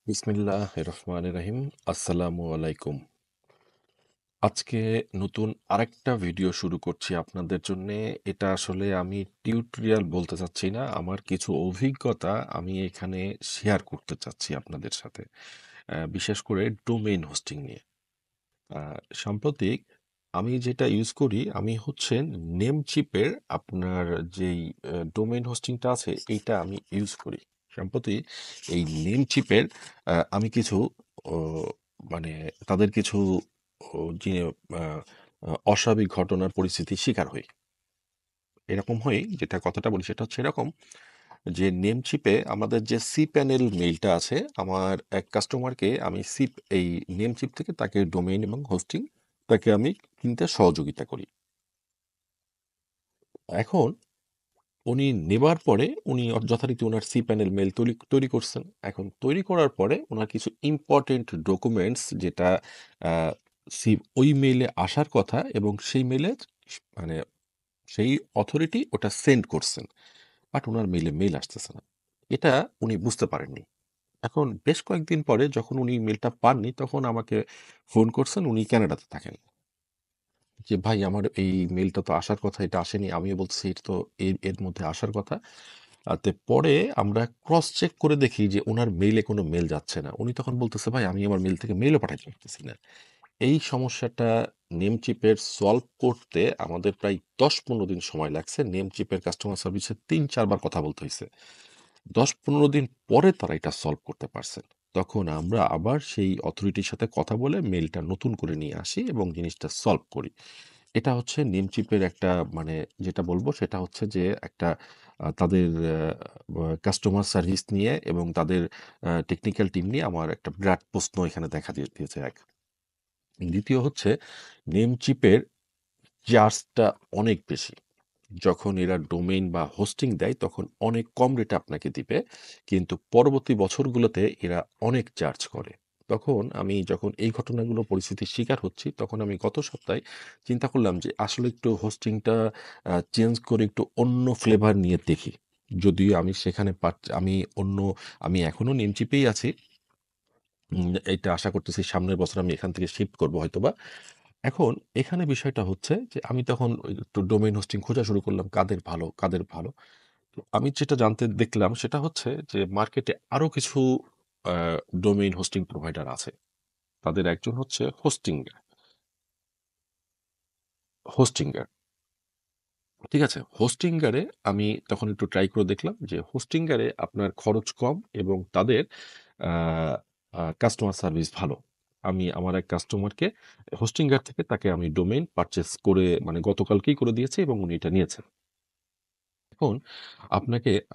বিসমিল্লাহ রহমান রহিম। আসসালামু আলাইকুম। আজকে নতুন আরেকটা ভিডিও শুরু করছি আপনাদের জন্য। এটা আসলে আমি টিউটোরিয়াল বলতে চাচ্ছি না, আমার কিছু অভিজ্ঞতা আমি এখানে শেয়ার করতে চাচ্ছি আপনাদের সাথে, বিশেষ করে ডোমেইন হোস্টিং নিয়ে। সাম্প্রতিক আমি যেটা ইউজ করি, আমি হচ্ছে নেমচিপের আপনার যেই ডোমেইন হোস্টিংটা আছে এইটা আমি ইউজ করি। সম্প্রতি এই নেমচিপের আমি কিছু ও, মানে তাদের কিছু যে আহ, অস্বাভাবিক ঘটনার পরিস্থিতির শিকার হই। এরকম হয়, যেটা কথাটা বলি সেটা হচ্ছে এরকম যে নেমচিপে আমাদের যে সি প্যানেল মেইলটা আছে, আমার এক কাস্টমারকে আমি এই নেমচিপ থেকে তাকে ডোমেইন এবং হোস্টিং তাকে আমি কিনতে সহযোগিতা করি। এখন উনি নেবার পরে উনি যথারীতি ওনার সি প্যানেল মেইল তৈরি তৈরি করছেন। এখন তৈরি করার পরে ওনার কিছু ইম্পর্টেন্ট ডকুমেন্টস যেটা আহ, ওই মেইলে আসার কথা এবং সেই মেইলে মানে সেই অথরিটি ওটা সেন্ড করছেন, বাট ওনার মেইলে মেইল আসতেছে না। এটা উনি বুঝতে পারেননি। এখন বেশ কয়েকদিন পরে যখন উনি মেইলটা পাননি, তখন আমাকে ফোন করছেন। উনি কানাডাতে থাকেন। যে ভাই, আমার এই মেইলটা তো আসার কথা, এটা আসেনি। আমিও বলছি এটা তো এর এর মধ্যে আসার কথা। পরে আমরা ক্রস চেক করে দেখি যে ওনার মেইলে কোনো মেইল যাচ্ছে না। উনি তখন বলতেছে, ভাই আমি আমার মেইল থেকে মেইলও পাঠাতে পারতেছি না। এই সমস্যাটা নেমচিপের সলভ করতে আমাদের প্রায় 10-15 দিন সময় লাগছে। নেমচিপের কাস্টমার সার্ভিসে 3-4 বার কথা বলতে হয়েছে। 10-15 দিন পরে তারা এটা সলভ করতে পারছেন। তখন আমরা আবার সেই অথরিটির সাথে কথা বলে মেইলটা নতুন করে নিয়ে আসি এবং জিনিসটা সলভ করি। এটা হচ্ছে নেমচিপের একটা মানে যেটা বলবো সেটা হচ্ছে যে একটা তাদের কাস্টমার সার্ভিস নিয়ে এবং তাদের টেকনিক্যাল টিম নিয়ে আমার একটা বিরাট প্রশ্ন এখানে দেখা দিয়েছে এক। দ্বিতীয় হচ্ছে নেমচিপের চার্জটা অনেক বেশি। যখন এরা ডোমেইন বা হোস্টিং দেয় তখন অনেক কম রেটে আপনাকে দিবে, কিন্তু পরবর্তী বছরগুলোতে এরা অনেক চার্জ করে। তখন আমি যখন এই ঘটনাগুলো পরিস্থিতির শিকার হচ্ছি, তখন আমি গত সপ্তাহে চিন্তা করলাম যে আসলে একটু হোস্টিংটা চেঞ্জ করে একটু অন্য ফ্লেভার নিয়ে দেখি। যদিও আমি সেখানে আমি অন্য আমি এখনো নেমচিপেই আছি। এইটা আশা করতেছি সামনের বছর আমি এখান থেকে শিফট করবো হয়তোবা। এখন এখানে বিষয়টা হচ্ছে যে আমি তখন ওই একটু ডোমেইন হোস্টিং খোঁজা শুরু করলাম, কাদের ভালো কাদের ভালো। তো আমি যেটা জানতে দেখলাম সেটা হচ্ছে যে মার্কেটে আরো কিছু ডোমেইন হোস্টিং প্রোভাইডার আছে। তাদের একজন হচ্ছে হোস্টিঙ্গার। ঠিক আছে, হোস্টিঙ্গারে আমি তখন একটু ট্রাই করে দেখলাম যে হোস্টিঙ্গারে আপনার খরচ কম এবং তাদের কাস্টমার সার্ভিস ভালো। আমি আমার এক কাস্টমারকে হোস্টিঙ্গার থেকে তাকে আমি ডোমেইন পারচেস করে মানে গতকালকেই করে দিয়েছি এবং উনি এটা নিয়েছেন। এখন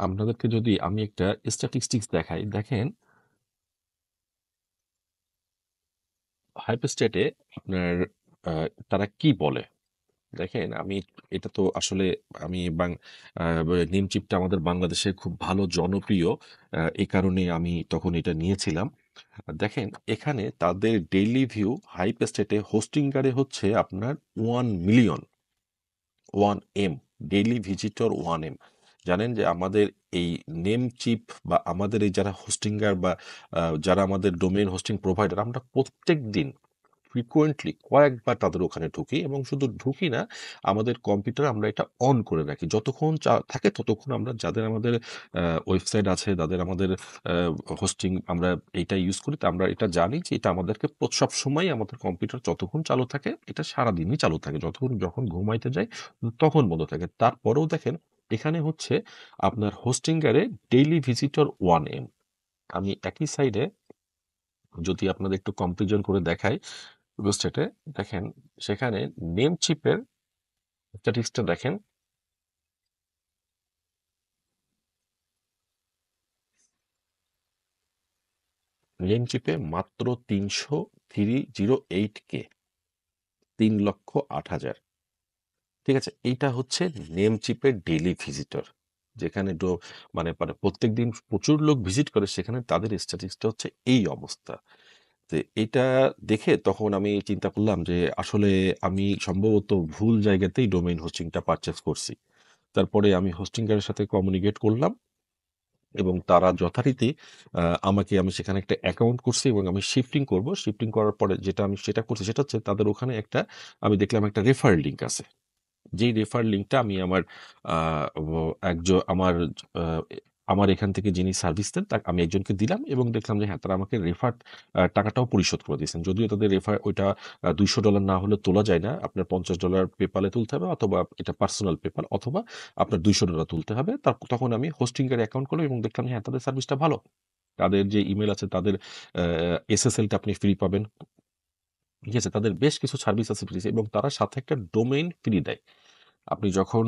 আপনাদেরকে যদি আমি একটা স্ট্যাটিস্টিক্স দেখাই, দেখেন হাইপস্টেটে আপনার তারা কি বলে। দেখেন আমি এটা তো আসলে আমি নেমচিপটা আমাদের বাংলাদেশে খুব ভালো জনপ্রিয়, এই কারণে আমি তখন এটা নিয়েছিলাম। দেখেন এখানে তাদের ডেইলি ভিউ হাইপ স্টেটে হোস্টিংকারে হচ্ছে আপনার 1 million 1M daily visitor 1M। জানেন যে আমাদের এই নেমচিপ বা আমাদের এই যারা হোস্টিঙ্গার বা যারা আমাদের ডোমেইন হোস্টিং প্রোভাইডার, আমরা প্রত্যেক দিন ফ্রিকোয়েন্টলি কয়েকবার তাদের ওখানে ঢুকি এবং শুধু ঢুকি না, আমাদের কম্পিউটার আমরা এটা অন করে রাখি। যতক্ষণ থাকে ততক্ষণ আমরা যাদের আমাদের ওয়েবসাইট আছে, যাদের আমাদের হোস্টিং আমরা এইটা ইউজ করি, তা আমরা এটা জানি যে এটা আমাদেরকে সবসময় আমাদের কম্পিউটার যতক্ষণ চালু থাকে এটা সারাদিনই চালু থাকে, যতক্ষণ যখন ঘুমাইতে যাই তখন বন্ধ থাকে। তারপরেও দেখেন এখানে হচ্ছে আপনার হোস্টিংগারে ডেইলি ভিজিটর 1M। আমি একই সাইডে যদি আপনাদের একটু কম্পারিজন করে দেখাই ওয়েবসাইটে, দেখেন সেখানে নেমচিপের স্ট্যাটিস্টিক্সটা দেখেন। নেমচিপে মাত্র 308K, 3,08,000। ঠিক আছে, এইটা হচ্ছে নেমচিপের ডেইলি ভিজিটর, যেখানে মানে মানে প্রত্যেকদিন প্রচুর লোক ভিজিট করে, সেখানে তাদের স্ট্যাটিস্টিক্সটা হচ্ছে এই অবস্থা। তো এটা দেখে তখন আমি চিন্তা করলাম যে আসলে আমি সম্ভবত ভুল জায়গাতেই ডোমেইন হোস্টিংটা পারচেস করছি। তারপরে আমি হোস্টিংকারের সাথে কমিউনিকেট করলাম এবং তারা যথারীতি আমি সেখানে একটা অ্যাকাউন্ট করছি এবং আমি শিফটিং করব। শিফটিং করার পরে যেটা করছি সেটা হচ্ছে তাদের ওখানে আমি দেখলাম একটা রেফারেল লিঙ্ক আছে। যেই রেফার লিঙ্কটা আমি আমার আ ও একজ আমার আ আমার এখান থেকে যিনি সার্ভিস দেন আমি একজনকে দিলাম এবং দেখলাম যে হ্যাঁ, তারা আমাকে রেফার টাকাটাও পরিশোধ করে দিয়েছেন। যদিও তাদের রেফার ওইটা $200 না হলে তোলা যায় না। আপনার $50 পেপ্যাল এ তুলতে হবে অথবা এটা পার্সোনাল পেপ্যাল অথবা আপনার $200 তুলতে হবে। তখন আমি হোস্টিং এর অ্যাকাউন্ট করলাম এবং দেখলাম হ্যাঁ, তাদের সার্ভিসটা ভালো। তাদের যে ইমেইল আছে তাদের আ SSL টা আপনি ফ্রি পাবেন। ঠিক আছে? তাদের বেশ কিছু সার্ভিস আছে ফ্রি এবং তারা সাথে একটা ডোমেইন ফ্রি দেয়। আপনি যখন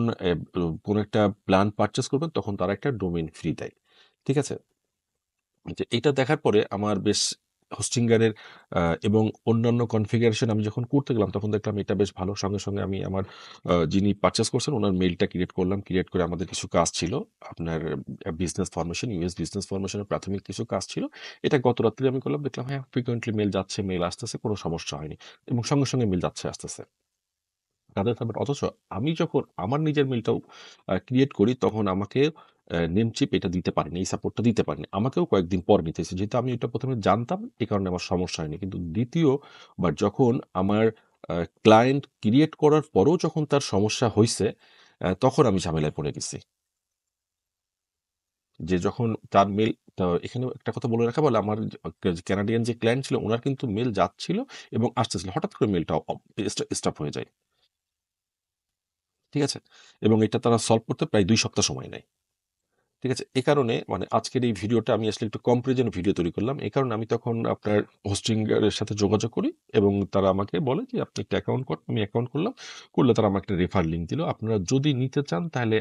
কোনো একটা প্ল্যান পারচেজ করবেন তখন তারা একটা ডোমেইন ফ্রি দেয়। ঠিক আছে? যে এটা দেখার পরে আমার বেশ হোস্টিংগার এর এবং অন্যান্য কনফিগারেশন আমি যখন করতে গেলাম তখন দেখলাম এটা বেশ ভালো। সঙ্গে আমি আমার যিনি পারচেজ করছেন উনার মেইলটা ক্রিয়েট করলাম। ক্রিয়েট করে আমাদের কিছু কাজ ছিল। আপনার business formation, US business formation এর প্রাথমিক কিছু কাজ ছিল। এটা গত রাত্রে আমি করলাম। দেখলাম হ্যাঁ, ফ্রিকোয়েন্টলি মেইল যাচ্ছে, মেইল আসতেছে, কোনো সমস্যা হয়নি। এবং সঙ্গে মেইল যাচ্ছে আসতেছে। তাদের সার্ভার অথচ আমি যখন আমার নিজের মেইলটাও ক্রিয়েট করি তখন আমাকে নেমচিপ এটা দিতে পারেনি। এই সাপোর্টটা দিতে পারেনি। আমাকেও কয়েকদিন পরে নিতে হয়েছে। যেহেতু আমি এটা ১ম এ জানতাম এ কারণে আমার সমস্যা হয়নি। কিন্তু ২য় বার যখন আমার ক্লায়েন্ট ক্রিয়েট করার পরেও যখন তার সমস্যা হইছে, তখন আমি ঝামেলায় পড়ে গেছি। যে যখন তার মেইল এখানেও একটা কথা বলে রাখা ভালো, আমার কানাডিয়ান যে ক্লায়েন্ট ছিল উনার কিন্তু মেইল যাচ্ছিল এবং আসতেছিল। হঠাৎ করে মেইলটা স্টপ হয়ে যায়। ঠিক আছে? এবং এটা তারা সলভ করতে প্রায় ২ সপ্তাহ সময় নেয়। ঠিক আছে? এ কারণে মানে আজকের এই ভিডিওটা আমি আসলে একটু কম্পারিজন ভিডিও তৈরি করলাম। এ কারণে আমি তখন আপনার হোস্টিং এর সাথে যোগাযোগ করি এবং তারা আমাকে বলে যে, "আপনি একটা অ্যাকাউন্ট করেন।" আমি অ্যাকাউন্ট করলাম। করলে তারা আমাকে একটা রেফার লিঙ্ক দিল। আপনারা যদি নিতে চান তাহলে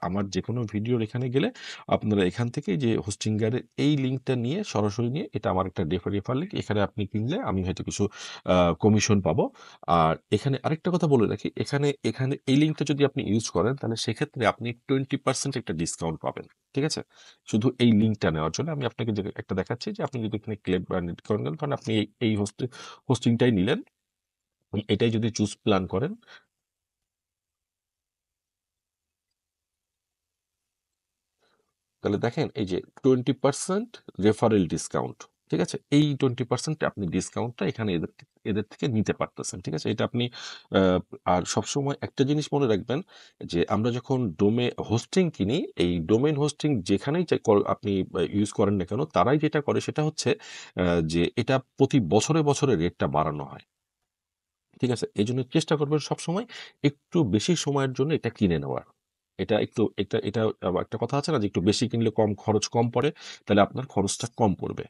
আমার যেকোনো ভিডিওর এখানে গেলে আপনারা এখান থেকে যে হোস্টিংগার এর এই লিঙ্কটা নিয়ে সরাসরি নিয়ে এটা আমার একটা রেফার লিঙ্ক। এখানে আপনি কিনলে আমি হয়তো কিছু কমিশন পাবো। আর এখানে আরেকটা কথা বলে রাখি, এখানে এই লিঙ্কটা যদি আপনি ইউজ করেন তাহলে সেক্ষেত্রে আপনি 20% একটা ডিসকাউন্ট পাবেন। ঠিক আছে? শুধু এই লিঙ্কটা নেওয়ার জন্য আমি আপনাকে যে একটা দেখাচ্ছি যে আপনি যদি এখানে ক্লেম বা নেট করেন ধরেন আপনি এই হোস্টিংটাই নিলেন। এটাই যদি চুজ প্ল্যান করেন তাহলে দেখেন এই যে 20% রেফারেল ডিসকাউন্ট। ঠিক আছে? এই 20% আপনি ডিসকাউন্টটা এখানে এদের থেকে নিতে পারতেছেন। ঠিক আছে? এটা আপনি আ আর সবসময় একটা জিনিস মনে রাখবেন যে আমরা যখন হোস্টিং কিনি, এই ডোমেইন হোস্টিং যেখানেই আপনি ইউজ করেন না কেন, তারাই যেটা করে সেটা হচ্ছে আ যে এটা প্রতি বছরে রেটটা বাড়ানো হয়। ঠিক আছে? এজন্য চেষ্টা করবেন সবসময় একটু বেশি সময়ের জন্য এটা কিনে নেওয়ার। এটা আবার একটা কথা আছে না যে একটু বেশি কিনলে খরচ কম পড়ে, তাহলে আপনার খরচটা কম পড়বে।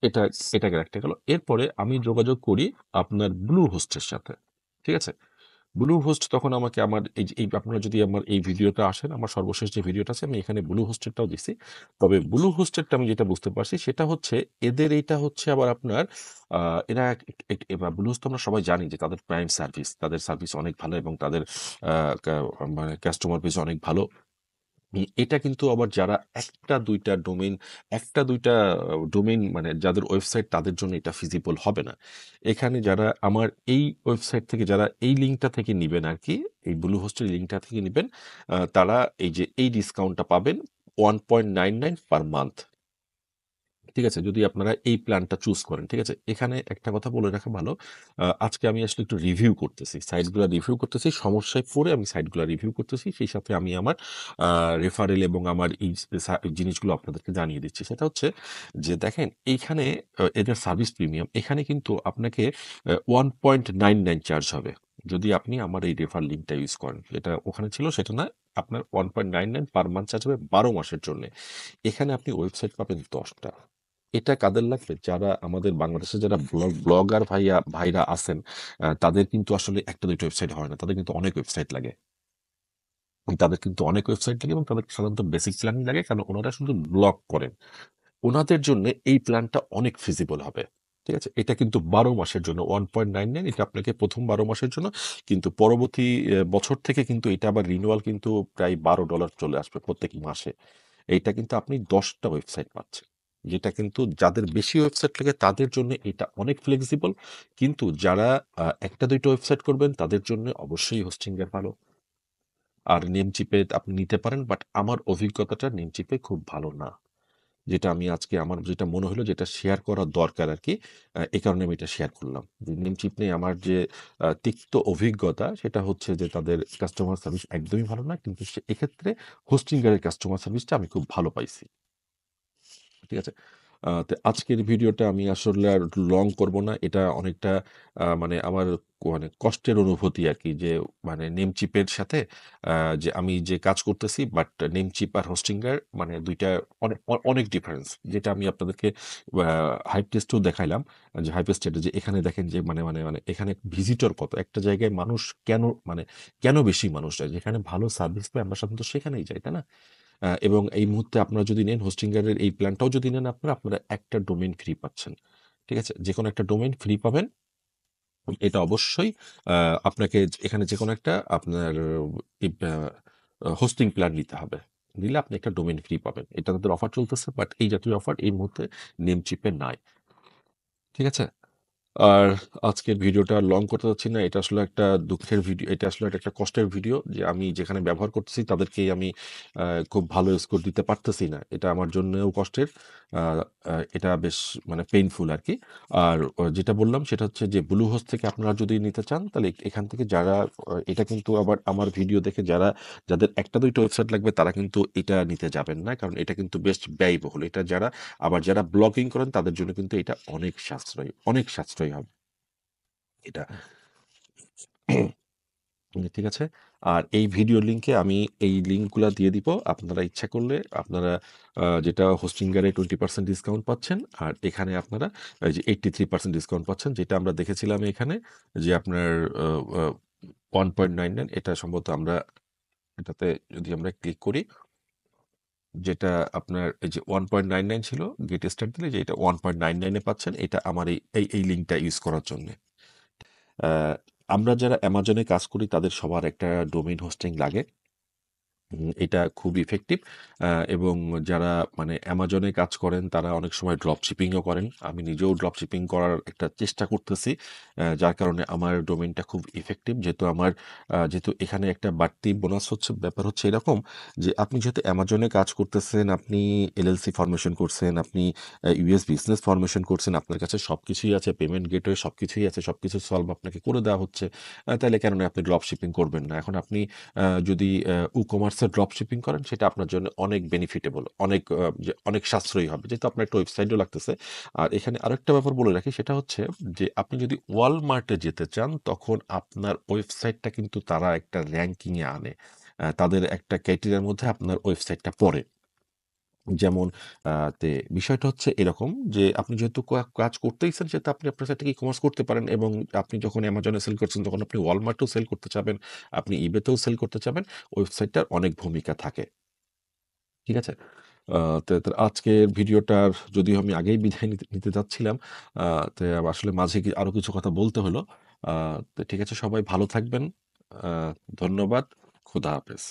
এটা এটা গেল একটা গেল। এরপরে আমি যোগাযোগ করি আপনার Bluehost এর সাথে। ঠিক আছে? Bluehost তখন আমাকে আমার এই আপনারা যদি আমার এই ভিডিওতে আসেন, আমার সর্বশেষ যে ভিডিওটা আছে আমি এখানে Bluehost এরটাও দিছি। তবে Bluehost এরটা আমি যেটা বুঝতে পারছি সেটা হচ্ছে এদের এইটা হচ্ছে আবার আপনার আ এরা এক এক এবার Bluehost তো আমরা সবাই জানি যে তাদের প্রাইম সার্ভিস। তাদের সার্ভিস অনেক ভালো এবং তাদের আ কা মানে কাস্টমার বেস অনেক ভালো। এটা কিন্তু আবার যারা ১ টা ২ টা ডোমেইন মানে যাদের ওয়েবসাইট তাদের জন্য এটা ফিজিবল হবে না। এখানে যারা আমার এই ওয়েবসাইট থেকে যারা এই লিঙ্কটা থেকে নিবেন আরকি, এই Bluehost এর লিঙ্কটা থেকে নিবেন, তারা এই যে এই ডিসকাউন্টটা পাবেন 1.99 পার মান্থ। ঠিক আছে? যদি আপনারা এই প্ল্যানটা চুজ করেন। ঠিক আছে? এখানে একটা কথা বলে রাখা ভালো। আজকে আমি আসলে একটু রিভিউ করতেছি। সাইটগুলা রিভিউ করতেছি। সমস্যায় পড়ে আমি সাইটগুলা রিভিউ করতেছি। সেই সাথে আমি আমার আ রেফারেল এবং আমার এই জিনিসগুলো আপনাদেরকে জানিয়ে দিচ্ছি। সেটা হচ্ছে যে দেখেন এইখানে এদের সার্ভিস প্রিমিয়াম এখানে কিন্তু আপনাকে 1.99 চার্জ হবে। যদি আপনি আমার এই রেফার লিঙ্কটা ইউজ করেন। যেটা ওখানে ছিল সেটা না। আপনার 1.99 পার মান্থ চার্জ হবে ১২ মাসের জন্যে। এখানে আপনি ওয়েবসাইট পাবেন ১০ টা। এটা কাদের লাগবে? যারা আমাদের বাংলাদেশে যারা ব্লগার ভাইরা আছেন, তাদের কিন্তু আসলে ১ টা ২ টা ওয়েবসাইট হয় না। তাদের কিন্তু অনেক ওয়েবসাইট লাগে। তাদের কিন্তু অনেক ওয়েবসাইট লাগে এবং তাদের সাধারণত বেসিক প্ল্যানই লাগে কারণ ওনারা শুধু ব্লগ করেন। উনাদের জন্যে এই প্ল্যানটা অনেক ফিজিবল হবে। ঠিক আছে? এটা কিন্তু ১২ মাসের জন্য 1.99 এটা আপনাকে ১ম ১২ মাসের জন্য। কিন্তু পরবর্তী বছর থেকে কিন্তু এটা আবার রিনিউয়াল কিন্তু প্রায় $১২ চলে আসবে প্রত্যেক মাসে। এইটা কিন্তু আপনি ১০ টা ওয়েবসাইট পাচ্ছেন। যেটা কিন্তু যাদের বেশি ওয়েবসাইট লাগে তাদের জন্য এটা অনেক ফ্লেক্সিবল। কিন্তু যারা ১ টা ২ টা ওয়েবসাইট করবেন তাদের জন্য অবশ্যই হোস্টিং এর ভালো। আর নেমচিপে আপনি নিতে পারেন, বাট আমার অভিজ্ঞতাটা নেমচিপে খুব ভালো না। যেটা আমি আজকে আমার যেটা মনে হলো যেটা শেয়ার করা দরকার আরকি। এই কারণে আমি এটা শেয়ার করলাম। যে নেমচিপ নিয়ে আমার যে তিক্ত অভিজ্ঞতা সেটা হচ্ছে যে তাদের কাস্টমার সার্ভিস একদমই ভালো না। কিন্তু এক্ষেত্রে হোস্টিংয়ার এর কাস্টমার সার্ভিসটা আমি খুব ভালো পাইছি। ঠিক আছে? তো আজকের ভিডিওটা আমি আসলে আর লং করব না। এটা অনেকটা মানে আমার মানে কষ্টের অনুভূতি আরকি যে মানে নেমচিপের সাথে আ যে আমি যে কাজ করতেছি, বাট নেমচিপ আর হোস্টিংয়ার মানে ২ টা অনেক ডিফারেন্স। যেটা আমি আপনাদেরকে আ হাইপ টেস্টেও দেখাইলাম। যে হাইপ টেস্টে যে এখানে দেখেন যে মানে এখানে ভিজিটর কত। একটা জায়গায় মানুষ কেন মানে কেন বেশি মানুষ যায়? যেখানে ভালো সার্ভিস পায় আমরা সাধারণত সেখানেই যাই, তাই না? এবং এই মুহূর্তে আপনারা যদি নেন হোস্টিংয়ারের এই প্ল্যানটাও যদি নেন আপনারা একটা ডোমেইন ফ্রি পাচ্ছেন। ঠিক আছে? যেকোনো একটা ডোমেইন ফ্রি পাবেন। এটা অবশ্যই আ আপনাকে এখানে যেকোনো একটা আপনার ইব আ হোস্টিং প্ল্যান নিতে হবে। নিলে আপনি একটা ডোমেইন ফ্রি পাবেন। এটা তাদের অফার চলতেছে, বাট এই জাতীয় অফার এই মুহূর্তে নেমচিপে নাই। ঠিক আছে? আর আজকের ভিডিওটা লং করতে চাচ্ছি না। এটা আসলে একটা দুঃখের ভিডিও। এটা আসলে একটা কষ্টের ভিডিও যে আমি যেখানে ব্যবহার করতেছি তাদেরকেই আমি আ খুব ভালো স্কোর দিতে পারতেছি না। এটা আমার জন্যেও কষ্টের। আ আ এটা বেশ মানে পেইনফুল আরকি। আর যেটা বললাম সেটা হচ্ছে যে Bluehost থেকে আপনারা যদি নিতে চান তাহলে এখান থেকে যারা এটা কিন্তু আবার আমার ভিডিও দেখে যাদের ১ টা ২ টা ওয়েবসাইট লাগবে তারা কিন্তু এটা নিতে যাবেন না। কারণ এটা কিন্তু বেশ ব্যয়বহুল। এটা যারা ব্লগিং করেন তাদের জন্য কিন্তু এটা অনেক সাশ্রয়ী হবে এটা। ঠিক আছে? আর এই ভিডিও লিংকে আমি এই লিঙ্কগুলা দিয়ে দিব। আপনারা ইচ্ছা করলে আপনারা যেটা হোস্টিংয়ারে 20% ডিসকাউন্ট পাচ্ছেন। আর এখানে আপনারা এই যে 83% ডিসকাউন্ট পাচ্ছেন। যেটা আমরা দেখেছিলাম এখানে যে আপনার আ আ 1.99 এটা সম্ভবত আমরা এটাতে যদি আমরা ক্লিক করি, যেটা আপনার এই যে 1.99 ছিল গেট স্টার্ট দিলে যে এটা 1.99 এ পাচ্ছেন। এটা আমার এই লিঙ্কটা ইউজ করার জন্যে। আ আমরা যারা অ্যামাজনে কাজ করি তাদের সবার একটা ডোমেইন হোস্টিং লাগে। এটা খুব ইফেক্টিভ। এবং যারা মানে অ্যামাজনে কাজ করেন তারা অনেক সময় ড্রপ শিপিংও করেন। আমি নিজেও ড্রপ শিপিং করার একটা চেষ্টা করতেছি। যার কারণে আমার ডোমেইনটা খুব ইফেক্টিভ। যেহেতু এখানে একটা বাড়তি বোনাস হচ্ছে, ব্যাপার হচ্ছে এরকম যে আপনি যেহেতু অ্যামাজনে কাজ করতেছেন, আপনি এলএলসি ফরমেশন করছেন, আপনি ইউএস বিজনেস ফরমেশন করছেন, আপনার কাছে সবকিছুই আছে, পেমেন্ট গেটওয়ে সবকিছুই আছে, সবকিছু সলভ আপনাকে করে দেওয়া হচ্ছে। তাইলে কেন না আপনি ড্রপ শিপিং করবেন না? এখন আপনি যদি ই-কমার্সে ড্রপ শিপিং করেন সেটা আপনার জন্য অনেক বেনিফিটেবল, অনেক সাশ্রয়ী হবে। যেহেতু আপনার একটা ওয়েবসাইটও লাগতেছে। আর এখানে আরেকটা ব্যাপার বলে রাখি সেটা হচ্ছে যে আপনি যদি ওয়ালমার্টে যেতে চান তখন আপনার ওয়েবসাইটটা কিন্তু তারা একটা র‍্যাংকিং এ আনে। তাদের একটা ক্রাইটেরিয়ার মধ্যে আপনার ওয়েবসাইটটা পড়ে। যেমন আ তে বিষয়টা হচ্ছে এরকম যে আপনি যেহেতু কাজ করতেইছেন সেহেতু আপনি আপনার সাইট থেকে ই-কমার্স করতে পারেন এবং আপনি যখন অ্যামাজনে সেল করছেন তখন আপনি ওয়ালমার্টেও সেল করতে চাবেন, আপনি ইবেতেও সেল করতে চাবেন। ওয়েবসাইটটার অনেক ভূমিকা থাকে। ঠিক আছে? আ তো আজকের ভিডিওটার যদিও আমি আগেই বিদায় নিতে নিতে যাচ্ছিলাম। আ তো আসলে মাঝে আরো কিছু কথা বলতে হলো। আ তো ঠিক আছে, সবাই ভালো থাকবেন। আ ধন্যবাদ। খোদা হাফেজ।